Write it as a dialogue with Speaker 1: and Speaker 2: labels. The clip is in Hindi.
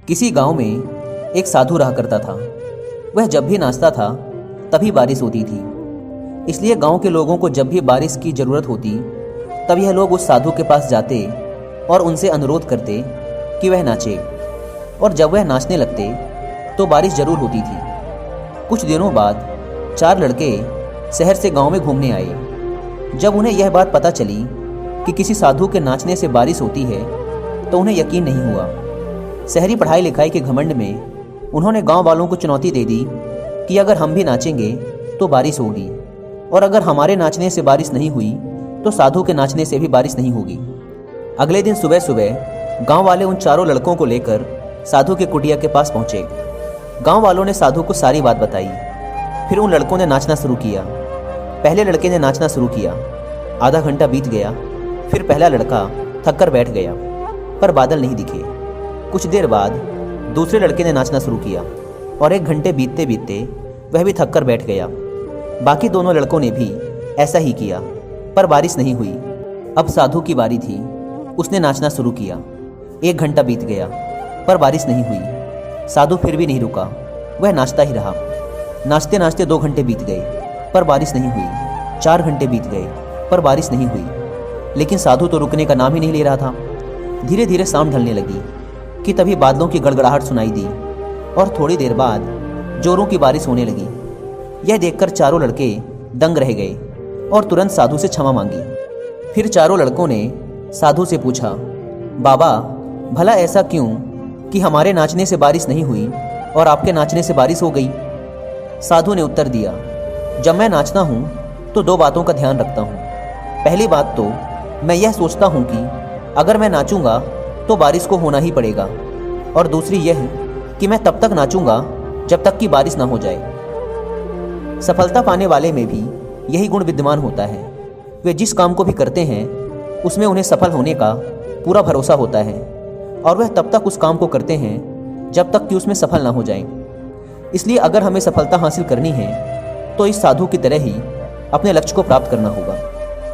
Speaker 1: किसी गांव में एक साधु रहा करता था। वह जब भी नाचता था तभी बारिश होती थी। इसलिए गांव के लोगों को जब भी बारिश की ज़रूरत होती तब यह लोग उस साधु के पास जाते और उनसे अनुरोध करते कि वह नाचे, और जब वह नाचने लगते तो बारिश ज़रूर होती थी। कुछ दिनों बाद 4 लड़के शहर से गांव में घूमने आए। जब उन्हें यह बात पता चली कि किसी साधु के नाचने से बारिश होती है तो उन्हें यकीन नहीं हुआ। शहरी पढ़ाई लिखाई के घमंड में उन्होंने गांव वालों को चुनौती दे दी कि अगर हम भी नाचेंगे तो बारिश होगी, और अगर हमारे नाचने से बारिश नहीं हुई तो साधु के नाचने से भी बारिश नहीं होगी। अगले दिन सुबह सुबह गांव वाले उन चारों लड़कों को लेकर साधु के कुटिया के पास पहुंचे। गांव वालों ने साधु को सारी बात बताई। फिर उन लड़कों ने नाचना शुरू किया। पहले लड़के ने नाचना शुरू किया। आधा घंटा बीत गया। फिर पहला लड़का थक कर बैठ गया, पर बादल नहीं दिखे। कुछ देर बाद दूसरे लड़के ने नाचना शुरू किया, और 1 घंटे बीतते बीतते वह भी थक कर बैठ गया। बाकी दोनों लड़कों ने भी ऐसा ही किया, पर बारिश नहीं हुई। अब साधु की बारी थी। उसने नाचना शुरू किया। 1 घंटा बीत गया, पर बारिश नहीं हुई। साधु फिर भी नहीं रुका, वह नाचता ही रहा। नाचते नाचते 2 घंटे बीत गए, पर बारिश नहीं हुई। 4 घंटे बीत गए, पर बारिश नहीं हुई। लेकिन साधु तो रुकने का नाम ही नहीं ले रहा था। धीरे धीरे शाम ढलने लगी कि तभी बादलों की गड़गड़ाहट सुनाई दी, और थोड़ी देर बाद जोरों की बारिश होने लगी। यह देखकर चारों लड़के दंग रह गए और तुरंत साधु से क्षमा मांगी। फिर चारों लड़कों ने साधु से पूछा, बाबा, भला ऐसा क्यों कि हमारे नाचने से बारिश नहीं हुई और आपके नाचने से बारिश हो गई? साधु ने उत्तर दिया, जब मैं नाचता हूँ तो 2 बातों का ध्यान रखता हूँ। पहली बात तो मैं यह सोचता हूँ कि अगर मैं नाचूंगा तो बारिश को होना ही पड़ेगा, और दूसरी यह कि मैं तब तक नाचूंगा जब तक कि बारिश ना हो जाए। सफलता पाने वाले में भी यही गुण विद्यमान होता है। वे जिस काम को भी करते हैं उसमें उन्हें सफल होने का पूरा भरोसा होता है, और वह तब तक उस काम को करते हैं जब तक कि उसमें सफल ना हो जाएं। इसलिए अगर हमें सफलता हासिल करनी है तो इस साधु की तरह ही अपने लक्ष्य को प्राप्त करना होगा।